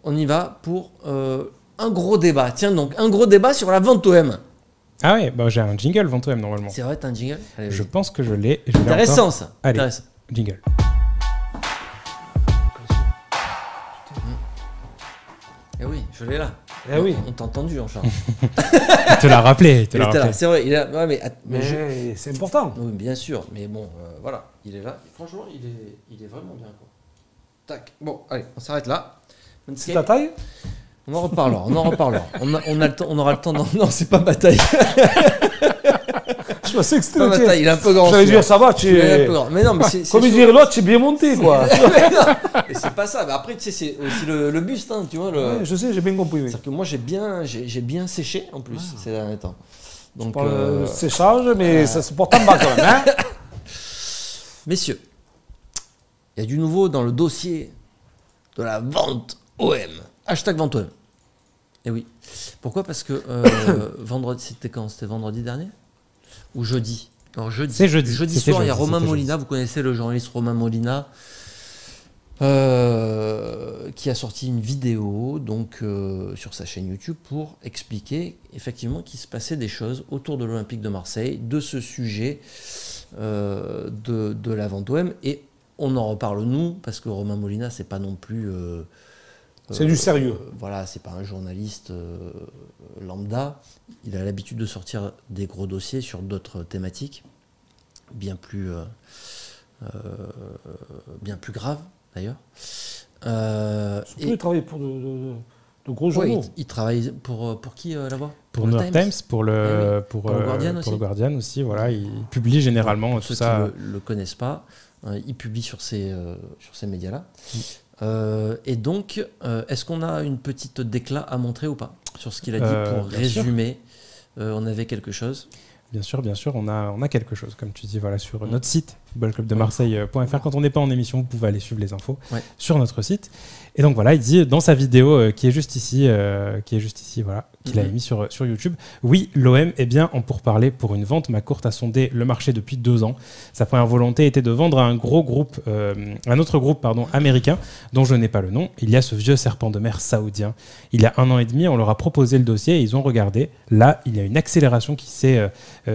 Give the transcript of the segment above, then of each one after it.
on y va pour un gros débat. Tiens donc, un gros débat sur la vente OM. Ah ouais, bah j'ai un jingle vente OM normalement. C'est vrai, t'as un jingle? Allez, je pense que je l'ai. Intéressant ça. Allez, intéressant. Jingle. Eh oui, je l'ai là. Eh oui. On t'a entendu, Jean-Charles. Il te l'a rappelé. C'est vrai, il est là. Ouais, mais c'est important. Oui, bien sûr. Mais bon, voilà, il est là. Franchement, il est vraiment bien. Quoi. Tac. Bon, allez, on s'arrête là. C'est ta taille? On en reparlera. On a le temps. On aura le temps. Non, c'est pas ma taille. Je pensais que c'était pas ma taille. Il est un peu grand. J'allais dire ça va, tu es. Mais non, mais c'est. Comme dire l'autre, tu es bien monté, quoi. Mais c'est pas ça. Mais après, tu sais, c'est aussi le buste, hein, tu vois. Ouais, je sais, j'ai bien compris. Oui. C'est-à-dire que moi, j'ai bien séché en plus ces derniers temps. Donc, séchage, mais ça se porte en bas quand même. Hein. Messieurs, il y a du nouveau dans le dossier de la vente OM. Hashtag vente OM. Et oui. Pourquoi? Parce que vendredi, c'était quand? C'était vendredi dernier? Ou jeudi? Alors jeudi. C'est jeudi. Jeudi soir, il y a Romain Molina. Vous connaissez le journaliste Romain Molina, qui a sorti une vidéo donc sur sa chaîne YouTube pour expliquer effectivement qu'il se passait des choses autour de l'Olympique de Marseille, de ce sujet de la vente OM. Et on en reparle nous, parce que Romain Molina, c'est pas non plus... c'est du sérieux. Voilà, c'est pas un journaliste lambda. Il a l'habitude de sortir des gros dossiers sur d'autres thématiques, bien plus graves d'ailleurs. Il travaille pour de gros journaux. Il travaille pour qui là-bas? Pour New York Times, pour le Guardian aussi. Pour le Guardian aussi, voilà, il publie généralement pour tout ceux ça. qui ne le connaissent pas, il publie sur ces médias-là. Et donc, est-ce qu'on a une petite déclat à montrer ou pas sur ce qu'il a dit pour résumer? On avait quelque chose. Bien sûr, on a quelque chose, comme tu dis, voilà, sur notre site, footballclubdemarseille.fr. Quand on n'est pas en émission, vous pouvez aller suivre les infos sur notre site. Et donc voilà, il dit dans sa vidéo qui est juste ici, voilà, qu'il a mis sur YouTube, oui, l'OM est bien en pourparlers pour une vente. McCourt a sondé le marché depuis 2 ans. Sa première volonté était de vendre à un autre groupe américain, dont je n'ai pas le nom. Il y a ce vieux serpent de mer saoudien. Il y a 1 an et demi, on leur a proposé le dossier et ils ont regardé. Là, il y a une accélération qui s'est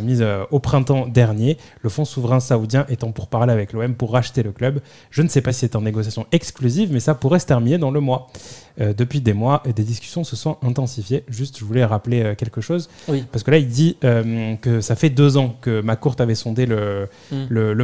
mise au printemps dernier. Le fonds souverain saoudien est en pourparlers avec l'OM pour racheter le club. Je ne sais pas si c'est en négociation exclusive, mais ça pourrait se terminer dans le mois. Depuis des mois, des discussions se sont intensifiées. Juste, je voulais rappeler quelque chose. Oui. Parce que là, il dit que ça fait 2 ans que McCourt avait sondé le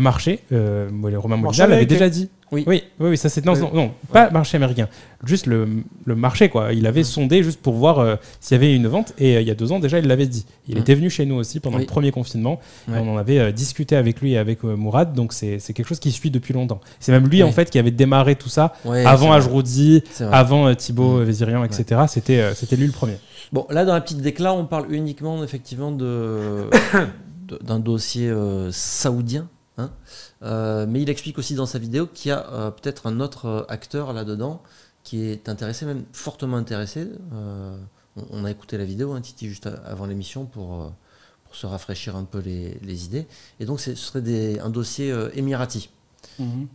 marché. Romain Molina l'avait déjà dit. Oui, ça c'est... Non, pas marché américain. Juste le marché, quoi. Il avait sondé juste pour voir s'il y avait une vente. Et il y a 2 ans, déjà, il l'avait dit. Il était venu chez nous aussi pendant le premier confinement. Et on en avait discuté avec lui et avec Mourad. Donc, c'est quelque chose qui suit depuis longtemps. C'est même lui, en fait, qui avait démarré tout ça avant Ajroudi, avant Thibaut Vézirian, etc. C'était lui le premier. Bon, là, dans la petite déclat, on parle uniquement, effectivement, d'un dossier saoudien. Hein, mais il explique aussi dans sa vidéo qu'il y a peut-être un autre acteur là-dedans qui est intéressé, même fortement intéressé. On a écouté la vidéo, hein, Titi, juste avant l'émission pour se rafraîchir un peu les idées. Et donc, ce serait un dossier émirati.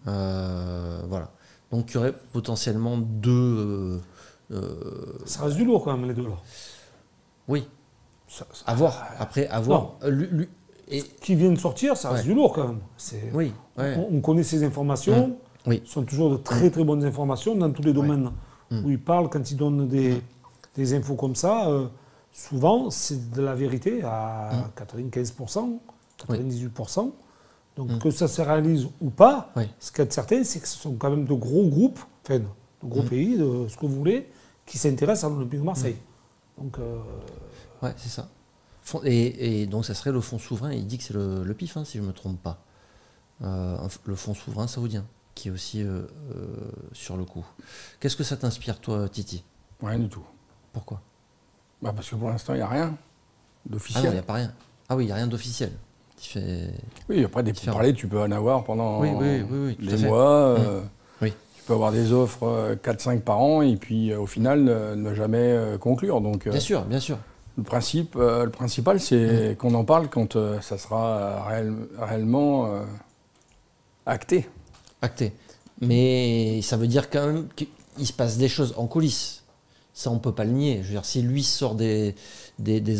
Voilà. Donc, il y aurait potentiellement 2... ça reste du lourd quand même, les 2 là. Oui. À voir. Après, à voir. Et qui viennent de sortir, ça reste du lourd quand même. On connaît ces informations. Ce sont toujours de très très bonnes informations dans tous les domaines où ils parlent. Quand ils donnent des infos comme ça, souvent c'est de la vérité à 95%, 98%. Donc que ça se réalise ou pas, ce qui est certain, c'est que ce sont quand même de gros groupes, enfin de gros pays, de ce que vous voulez, qui s'intéressent à l'Olympique de Marseille. Donc, c'est ça. Et donc, ça serait le fonds souverain, il dit que c'est le PIF, hein, si je ne me trompe pas. Le fonds souverain saoudien, qui est aussi sur le coup. Qu'est-ce que ça t'inspire, toi, Titi? Rien du tout. Pourquoi? Parce que pour l'instant, il n'y a rien d'officiel. Ah non, il n'y a pas rien. Ah oui, il n'y a rien d'officiel. Oui, après, des pourparlers, tu peux en avoir pendant des mois. Tu peux avoir des offres 4-5 par an, et puis au final, ne jamais conclure. Donc, bien sûr. Le principal, c'est qu'on en parle quand ça sera réellement acté. Acté. Mais ça veut dire quand même il se passe des choses en coulisses. Ça, on ne peut pas le nier. Je veux dire, si lui sort des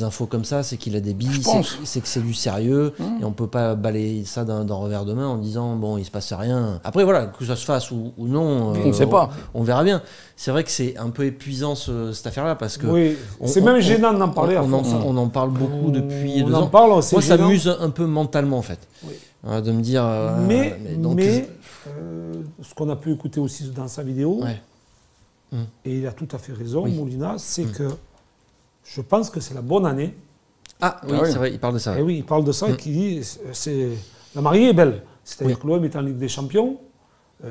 infos comme ça, c'est qu'il a des billes, c'est que c'est du sérieux, et on ne peut pas balayer ça d'un revers de main en disant, bon, il ne se passe rien. Après, voilà, que ça se fasse ou non, on ne sait pas. On verra bien. C'est vrai que c'est un peu épuisant, cette affaire-là, parce que... Oui, c'est même gênant d'en parler. On en parle beaucoup depuis 2 ans. En parle, moi, ça m'amuse un peu mentalement, en fait. Oui. De me dire... mais ce qu'on a pu écouter aussi dans sa vidéo... Ouais. Et il a tout à fait raison, Molina, c'est que je pense que c'est la bonne année. Ah oui, c'est vrai, il parle de ça. Et oui, il parle de ça et qu'il dit la mariée est belle. C'est-à-dire que l'OM est en Ligue des Champions,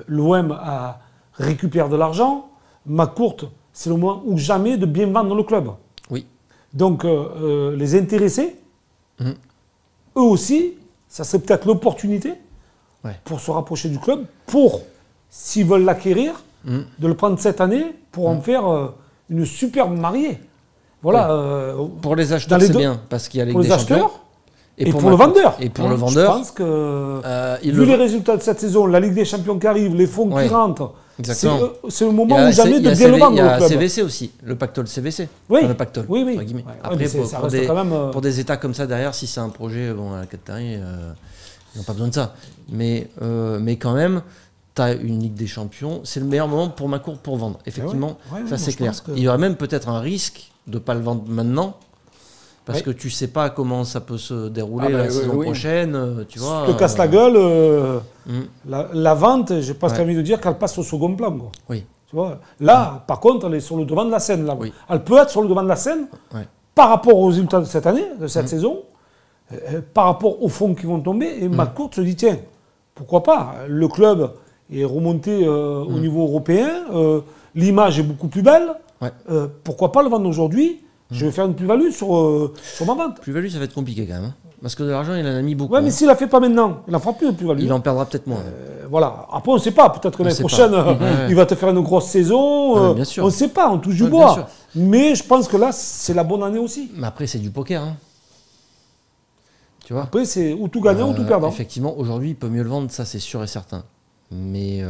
l'OM récupère de l'argent, McCourt, c'est le moment ou jamais de bien vendre le club. Oui. Donc les intéressés, eux aussi, ça serait peut-être l'opportunité pour se rapprocher du club, pour, s'ils veulent l'acquérir, de le prendre cette année pour en faire une superbe mariée. Voilà. Pour les acheteurs, c'est bien, parce qu'il y a les pour les acheteurs et pour le vendeur. Et pour le vendeur. Je pense que, vu les résultats de cette saison, la Ligue des Champions qui arrive, les fonds qui rentrent, c'est le moment ou jamais de bien le vendre. Il y a CVC aussi, le pactole CVC. Oui, le pactole, oui. Après, pour des États comme ça derrière, si c'est un projet, à la Qatari, ils n'ont pas besoin de ça. Mais quand même... Tu as une Ligue des Champions, c'est le meilleur moment pour McCourt pour vendre. Effectivement, ça c'est clair. Il y aura même peut-être un risque de ne pas le vendre maintenant, parce que tu ne sais pas comment ça peut se dérouler la saison prochaine. Tu vois, te casse la gueule, la vente, j'ai presque envie de dire qu'elle passe au second plan. Quoi. Oui. Tu vois, là, par contre, elle est sur le devant de la scène. Là. Elle peut être sur le devant de la scène par rapport aux résultats de cette année, de cette saison, par rapport aux fonds qui vont tomber. Et McCourt se dit, tiens, pourquoi pas, le club... est remonté au niveau européen, l'image est beaucoup plus belle, pourquoi pas le vendre aujourd'hui? Je vais faire une plus-value sur ma vente. Plus-value, ça va être compliqué quand même, parce que de l'argent, il en a mis beaucoup. Ouais, mais s'il ne la fait pas maintenant, il n'en fera plus de plus-value. Il en perdra peut-être moins. Voilà. Après, on ne sait pas, peut-être que l'année prochaine, il va te faire une grosse saison, bien sûr. On ne sait pas, on touche du bois. Mais je pense que là, c'est la bonne année aussi. Mais après, c'est du poker, hein. Tu vois. Après, c'est ou tout gagnant ou tout perdant. Effectivement, aujourd'hui, il peut mieux le vendre, ça c'est sûr et certain. Mais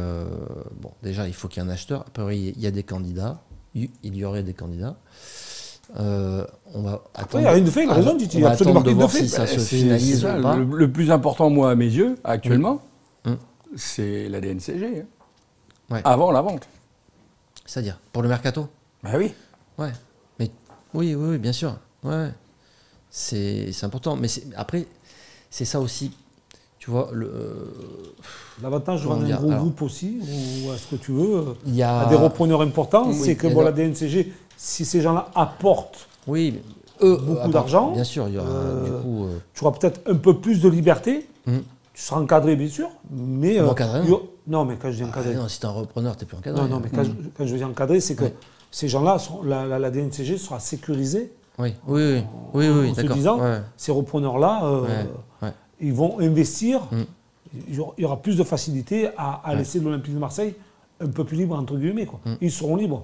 bon, déjà, il faut qu'il y ait un acheteur. Après, il y a des candidats. Il y aurait des candidats. On va attendre. Il y a une fait, raison, il y a absolument de voir si ça se finalise ou pas. Le plus important, moi, à mes yeux, actuellement, c'est la DNCG. Avant la vente. C'est-à-dire, pour le mercato? Bah oui. Ouais. Mais oui, bien sûr. Ouais. C'est important. Mais après, c'est ça aussi. Tu vois, l'avantage de vendre un gros groupe aussi, ou à ce que tu veux, à des repreneurs importants, c'est que la DNCG, si ces gens-là apportent beaucoup d'argent, bien sûr, il y aura du coup, tu auras peut-être un peu plus de liberté. Tu seras encadré, bien sûr, mais non, mais quand je dis encadré, non, si tu es un repreneur, tu n'es plus encadré. Non, mais quand je dis encadré, c'est que ces gens-là, la DNCG sera sécurisée. Oui, en se disant, ces repreneurs-là. Ils vont investir, il y aura plus de facilité à laisser l'Olympique de Marseille un peu plus libre, entre guillemets. Quoi. Ils seront libres.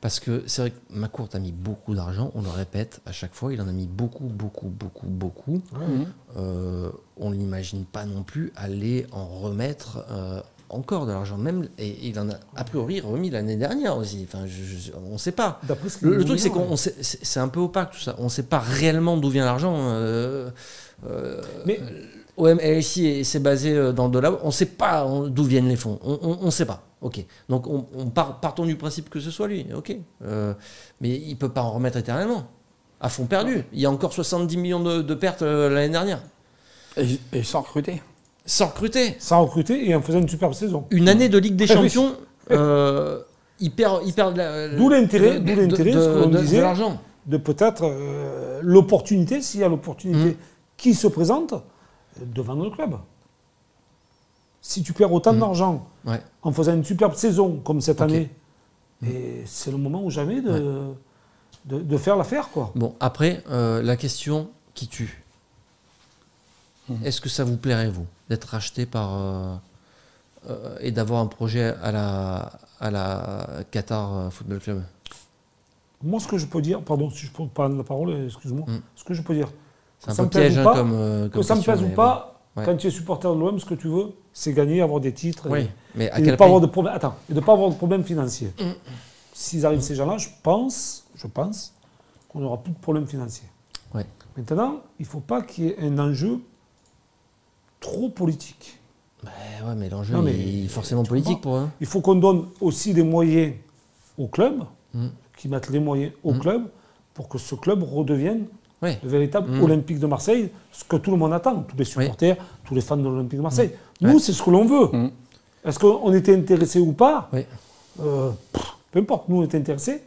Parce que c'est vrai que McCourt a mis beaucoup d'argent, on le répète à chaque fois, il en a mis beaucoup. On ne l'imagine pas non plus aller en remettre encore de l'argent. Même, et il en a a priori remis l'année dernière aussi. Enfin, on ne sait pas. Le truc, c'est qu'on c'est un peu opaque tout ça. On ne sait pas réellement d'où vient l'argent. Mais OM LSI c'est basé dans le dollar. On ne sait pas d'où viennent les fonds. On ne sait pas. Ok. Donc partons du principe que ce soit lui. Ok. Mais il ne peut pas en remettre éternellement. À fond perdu. Il y a encore 70 millions de pertes l'année dernière. Et sans recruter. Sans recruter et en faisant une superbe saison. Une année de Ligue des Champions, il perd d'où l'intérêt, ce qu'on disait, de l'argent. De peut-être l'opportunité, s'il y a l'opportunité qui se présente, de vendre le club. Si tu perds autant d'argent en faisant une superbe saison comme cette année, et c'est le moment ou jamais de faire l'affaire, quoi. Bon, après, la question qui tue. Est-ce que ça vous plairait, vous, d'être racheté par et d'avoir un projet à la Qatar Football Club? Moi, ce que je peux dire, pardon si je peux prendre la parole, excuse-moi, ce que je peux dire, c'est un peu piège, comme que ça me plaise ou pas, ouais. Quand tu es supporter de l'OM, ce que tu veux, c'est gagner, avoir des titres mais et de ne pas avoir de problème. Attends, et de pas avoir de problème financier. S'ils arrivent ces gens-là, je pense qu'on n'aura plus de problème financier. Ouais. Maintenant, il ne faut pas qu'il y ait un enjeu trop politique. Ouais, mais l'enjeu est forcément politique pour eux. Il faut qu'on donne aussi des moyens au club, qui mettent les moyens au club pour que ce club redevienne le véritable Olympique de Marseille, ce que tout le monde attend, tous les supporters, tous les fans de l'Olympique de Marseille. Nous, c'est ce que l'on veut. Est-ce qu'on était intéressé ou pas? Peu importe, nous on est intéressés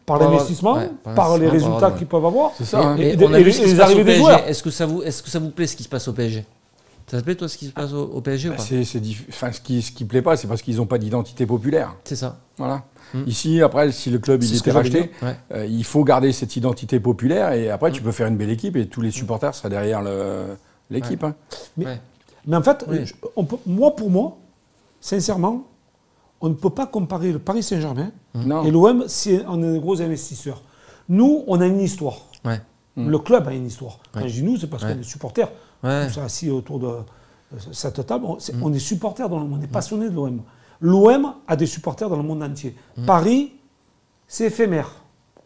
par l'investissement, par les résultats qu'ils peuvent avoir, c'est ça, et les arrivées des joueurs. Est-ce que ça vous plaît ce qui se passe au PSG? Ça te plaît, toi, ce qui se passe au PSG ou pas? Ce qui plaît pas, c'est parce qu'ils n'ont pas d'identité populaire. C'est ça. Voilà. Ici, après, si le club il était racheté, il faut garder cette identité populaire et après, tu peux faire une belle équipe et tous les supporters seraient derrière l'équipe. Mais en fait, pour moi, sincèrement, on ne peut pas comparer le Paris Saint-Germain et l'OM si on est des gros investisseurs. Nous, on a une histoire. Le club a une histoire. Quand je dis nous, c'est parce qu'on est supporters. On s'est assis autour de cette table. On est supporters dans le monde, on est passionnés de l'OM. L'OM a des supporters dans le monde entier. Paris, c'est éphémère.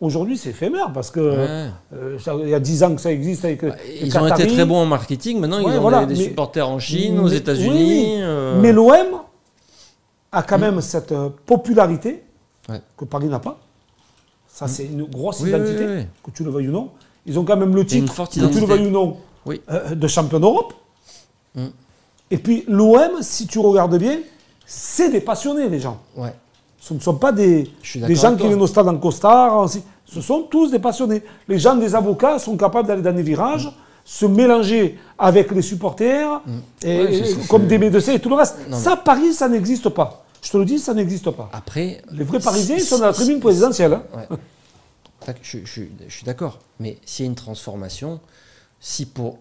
Aujourd'hui, c'est éphémère parce que il y a 10 ans que ça existe avec ils ont été très bons en marketing. Maintenant, ils ont des supporters en Chine, aux États-Unis. Mais l'OM a quand même cette popularité que Paris n'a pas. Ça, c'est une grosse identité, que tu le veuilles ou non. Ils ont quand même le titre, que tu le veuilles ou non, de champion d'Europe. Et puis l'OM, si tu regardes bien, c'est des passionnés, les gens. Ce ne sont pas des gens qui viennent au stade en costard. Ce sont tous des passionnés. Les gens des avocats sont capables d'aller dans des virages, se mélanger avec les supporters, comme des médecins et tout le reste. Paris, ça n'existe pas. Je te le dis, ça n'existe pas. Après, les vrais Parisiens sont dans la tribune présidentielle. Je suis d'accord. Mais s'il y a une transformation, si pour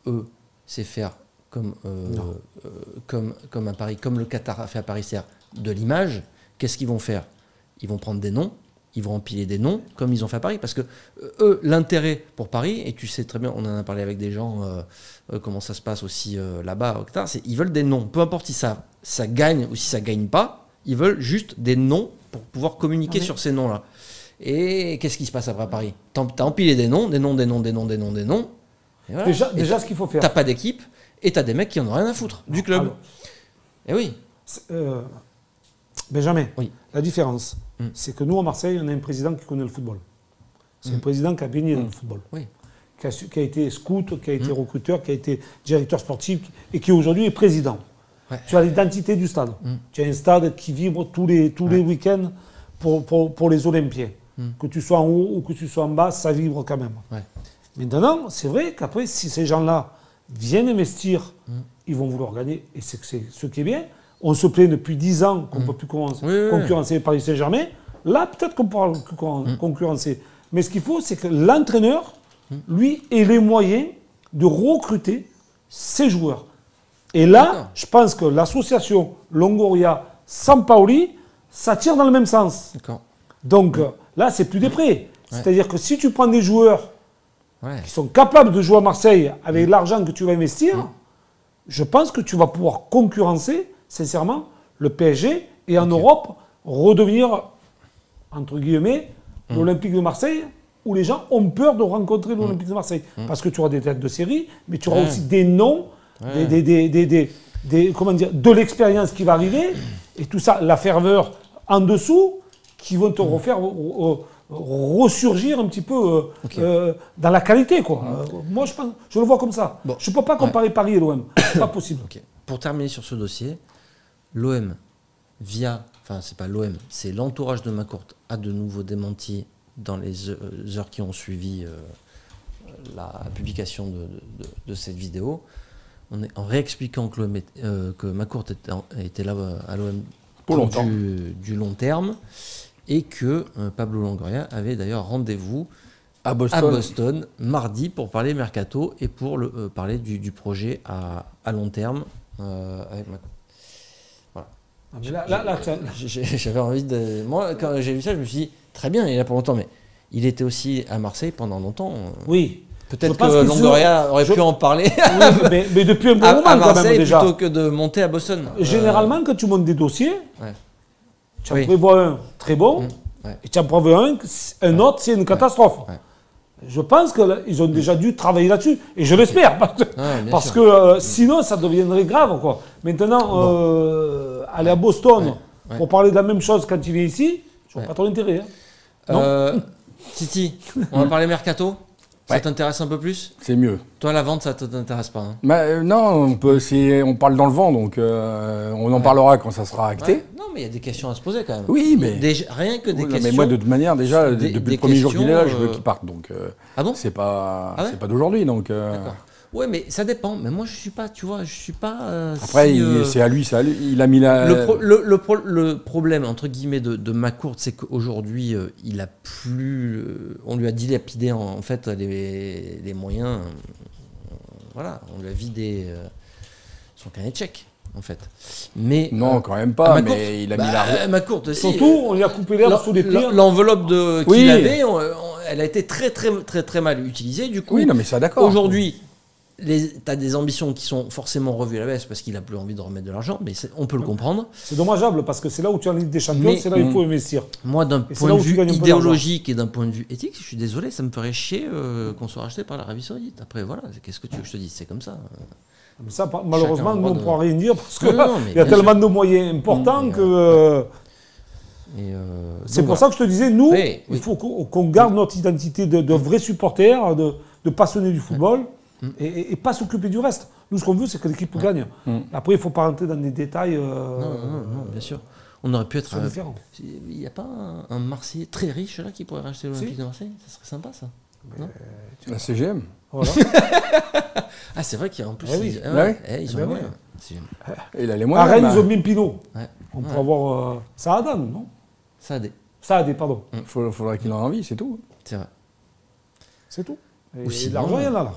eux, c'est faire comme à Paris, comme le Qatar a fait à Paris, c'est-à-dire de l'image, qu'est-ce qu'ils vont faire? Ils vont prendre des noms, ils vont empiler des noms, comme ils ont fait à Paris. Parce que eux, l'intérêt pour Paris, et tu sais très bien, on en a parlé avec des gens, comment ça se passe aussi là-bas, au Qatar, ils veulent des noms. Peu importe si ça gagne ou si ça gagne pas, ils veulent juste des noms pour pouvoir communiquer sur ces noms-là. Et qu'est-ce qui se passe après à Paris? T'as empilé des noms. Et voilà. Déjà, ce qu'il faut faire. T'as pas d'équipe et t'as des mecs qui en ont rien à foutre du club. Alors, et oui. Benjamin, la différence, c'est que nous, à Marseille, on a un président qui connaît le football. C'est un président qui a baigné dans le football. Qui a été scout, qui a été recruteur, qui a été directeur sportif et qui aujourd'hui est président. Tu as l'identité du stade. Tu as un stade qui vibre tous les week-ends pour les Olympiens. Que tu sois en haut ou que tu sois en bas, ça vibre quand même. Maintenant, c'est vrai qu'après, si ces gens-là viennent investir, ils vont vouloir gagner. Et c'est ce qui est bien. On se plaint depuis 10 ans qu'on ne peut plus concurrencer Paris Saint-Germain. Là, peut-être qu'on pourra concurrencer. Mais ce qu'il faut, c'est que l'entraîneur, lui, ait les moyens de recruter ses joueurs. Et là, je pense que l'association Longoria-Sampaoli, ça tire dans le même sens. Donc là, c'est plus des prêts. C'est-à-dire que si tu prends des joueurs qui sont capables de jouer à Marseille avec l'argent que tu vas investir, je pense que tu vas pouvoir concurrencer, sincèrement, le PSG et en Europe, redevenir, entre guillemets, l'Olympique de Marseille, où les gens ont peur de rencontrer l'Olympique de Marseille. Parce que tu auras des têtes de série, mais tu auras aussi des noms, comment dire, de l'expérience qui va arriver, et tout ça, la ferveur en dessous, qui vont te refaire ressurgir un petit peu dans la qualité, quoi. Moi, je le vois comme ça. Bon. Je ne peux pas comparer Paris et l'OM. C'est pas possible. Pour terminer sur ce dossier, l'OM, c'est pas l'OM, c'est l'entourage de McCourt, a de nouveau démenti dans les heures qui ont suivi la publication de cette vidéo, en réexpliquant que McCourt était là à l'OM pour du long terme, et que Pablo Longoria avait d'ailleurs rendez-vous à Boston mardi pour parler mercato et pour parler du projet à long terme avec McCourt. Voilà. J'avais envie de... Moi, quand j'ai vu ça, je me suis dit, très bien, il est là pour longtemps, mais il était aussi à Marseille pendant longtemps. Oui, Peut-être que Longoria aurait pu en parler mais depuis un bon moment à Marseille, quand même, déjà. Plutôt que de monter à Boston. Généralement, quand tu montes des dossiers, tu en prévois un très bon et tu en prévois un autre, c'est une catastrophe. Je pense qu'ils ont déjà dû travailler là-dessus, et je l'espère, parce que sinon ça deviendrait grave, quoi. Maintenant, aller à Boston pour parler de la même chose quand il vient ici, je vois pas trop l'intérêt. Titi, on va parler mercato. Ça t'intéresse un peu plus? C'est mieux. Toi, la vente, ça ne t'intéresse pas, non, on parle dans le vent, donc on en parlera quand ça sera acté. Non, mais il y a des questions à se poser quand même. Oui, mais... rien que des questions... Mais moi, de toute manière, déjà, depuis le premier jour qu'il est là, je veux qu'il parte. Donc, ah bon? C'est pas d'aujourd'hui, donc... D'accord. Oui, mais ça dépend. Mais moi, je suis pas, tu vois, je suis pas... Après, c'est à lui, il a mis la... Le problème, entre guillemets, de McCourt, c'est qu'aujourd'hui, il a plus... on lui a dilapidé, en fait, les moyens. Voilà, on lui a vidé son carnet de chèques, en fait. Mais, non, quand même pas, mais il a mis la... McCourt, surtout, on lui a coupé l'herbe sous les pieds. L'enveloppe qu'il avait, elle a été très, très, très, très mal utilisée. Du coup, oui, non, mais ça, d'accord. Aujourd'hui... T'as des ambitions qui sont forcément revues à la baisse parce qu'il a plus envie de remettre de l'argent, mais on peut le comprendre. C'est dommageable parce que c'est là où tu as en Ligue des Champions, c'est là où il faut investir. Moi, d'un point de vue idéologique et d'un point de vue éthique, je suis désolé, ça me ferait chier qu'on soit racheté par l'Arabie Saoudite. Après, voilà, qu'est-ce que tu veux que je te dise? C'est comme ça. Mais ça, malheureusement, nous, on ne pourra rien dire parce qu'il y a tellement de moyens importants que. C'est pour ça que je te disais, nous, il faut qu'on garde notre identité de vrais supporters, de passionnés du football. Et pas s'occuper du reste. Nous, ce qu'on veut, c'est que l'équipe gagne. Après, il ne faut pas rentrer dans des détails. Non, bien sûr. On aurait pu être différent. Il n'y a pas un Marseillais très riche là qui pourrait racheter l'Olympique de Marseille? Ça serait sympa, ça. La CGM. Voilà. Ah, c'est vrai qu'il y a en plus. Ils ont les moyens. Il a les moyens. À Rennes, ils ont mis Pinot. On pourrait avoir Saadan, non? Saadé, pardon. Il faudra qu'il en ait envie, c'est tout. C'est vrai. C'est tout. Ou sinon, l'argent, il y en a là.